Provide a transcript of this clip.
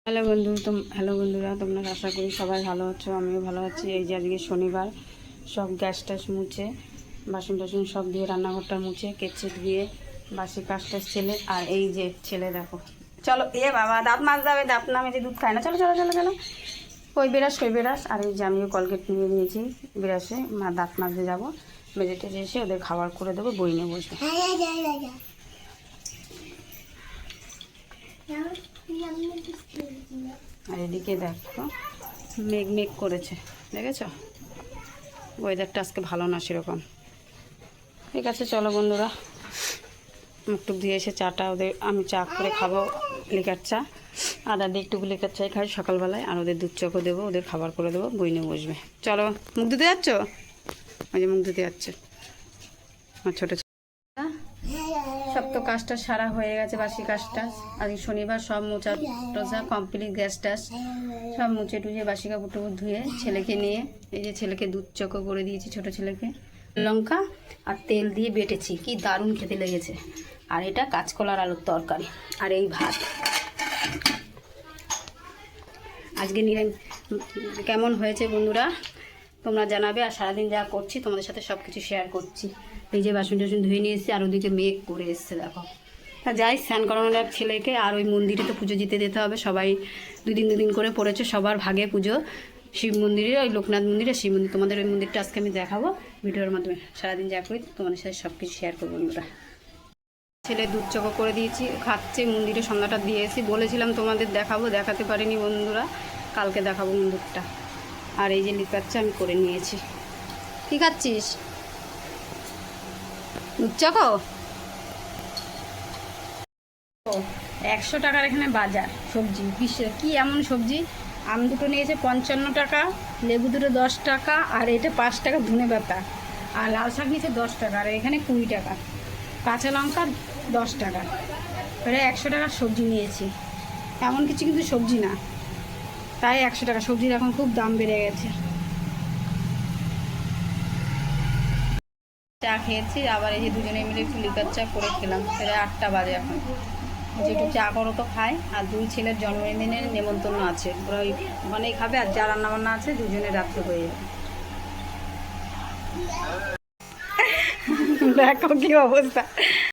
Hello বন্ধুরা, তোমরা আশা করি সবাই ভালো আছো। আমিও ভালো আছি। এই যে আজকে শনিবার, সব গ্যাস ট্যাস মুছে, বাসন টাসন সব দিয়ে রান্নাঘরটা মুছে কেচে দিয়ে বাসি কাজ টাজ ছেলে। আর এই যে ছেলে দেখো, চলো বাবা দাঁত মাছ যাবে, দাঁত না মেজে দুধ খায় না, চলো চলো চলো চলো, কই বেরাস। আর এই যে আমিও কলগেট নিয়ে নিয়েছি, বিরাসে দাঁত মাজতে যাবো। মেজে টেজে এসে ওদের খাবার করে দেবো, বই নিয়ে বসবো। আর এদিকে দেখো মেঘ মেঘ করেছে, দেখেছ? ওয়েদারটা আজকে ভালো না সেরকম। ঠিক আছে চলো বন্ধুরা, মুখ টুক দিয়ে এসে চাটা ওদের, আমি চা করে খাবো, লিকার চা, আদা দিয়ে একটু লিকার চাই খাই সকালবেলায়। আর ওদের দুধ চকো দেবো, ওদের খাবার করে দেবো, বই নিয়ে বসবে। চলো, মুখ ধুতে যাচ্ছ? ওই যে মুখ ধুতে যাচ্ছে আমার ছোটো। সব তো কাজটা সারা হয়ে গেছে, বাসি কাজটা। আজকে শনিবার, সব মোচা টোচা কমপ্লিট, গ্যাস ট্যাস সব মুছে টুচে বাসি কাপড় টুকুর ধুয়ে ছেলেকে নিয়ে এই যে ছেলেকে দুধ চকো করে দিয়েছি, ছোট ছেলেকে। লঙ্কা আর তেল দিয়ে বেটেছি, কি দারুণ খেতে লেগেছে। আর এটা কাঁচকলার আলুর তরকারি, আর এই ভাত। আজকে কেমন হয়েছে বন্ধুরা তোমরা জানাবে। আর সারাদিন যা করছি তোমাদের সাথে সব কিছু শেয়ার করছি। এই যে বাসন টাসন ধুয়ে নিয়ে এসেছি, আর ওদিকে মেঘ করে এসছে দেখো। তা যাই, স্নান করানোর এক ছেলেকে। আর ওই মন্দিরে তো পুজো দিতে হবে, সবাই দুদিন করে পড়েছে, সবার ভাগে পুজো। শিব মন্দিরে, ওই লোকনাথ মন্দিরে, শিব মন্দির। তোমাদের ওই মন্দিরটা আজকে আমি দেখাবো ভিডিওর মাধ্যমে। সারাদিন যা করি তোমাদের সাথে সব কিছু শেয়ার করবো বন্ধুরা। ছেলে দুধ চকো করে দিয়েছি, খাচ্ছে। মন্দিরে সন্ধ্যাটা দিয়ে এসেছি, বলেছিলাম তোমাদের দেখাবো, দেখাতে পারিনি বন্ধুরা, কালকে দেখাবো মন্দিরটা। আর এই যে লিকাচ্ছা আমি করে নিয়েছি। কী খাচ্ছিস? দুধ চকো। 100 টাকার এখানে বাজার সবজি। কি এমন সবজি? আম দুটো নিয়েছে 55 টাকা, লেবু দুটো 10 টাকা, আর এটা 5 টাকা ধনে পাতা। আর লাল শাক নিয়েছে 10 টাকা, আর এখানে 20 টাকা। কাঁচা লঙ্কা 10 টাকা। প্রায় 100 টাকার সবজি নিয়েছি। এমন কিছু কিন্তু সবজি না, তাই 100 টাকা। সবজির এখন খুব দাম বেড়ে গেছে। চা খেয়েছি, আবার এই যে দুজনে মিলে একটু লিকার চা করে খেলাম। প্রায় 8টা বাজে এখন। যে একটু চা করো তো খায়। আর 2 ছেলের জন্মদিনের নেমন্তন্ন আছে, ওরা ওই ওখানেই খাবে। আর যা রান্নাবান্না আছে দুজনে রাত্রে হয়ে যাবে। দেখো কি অবস্থা।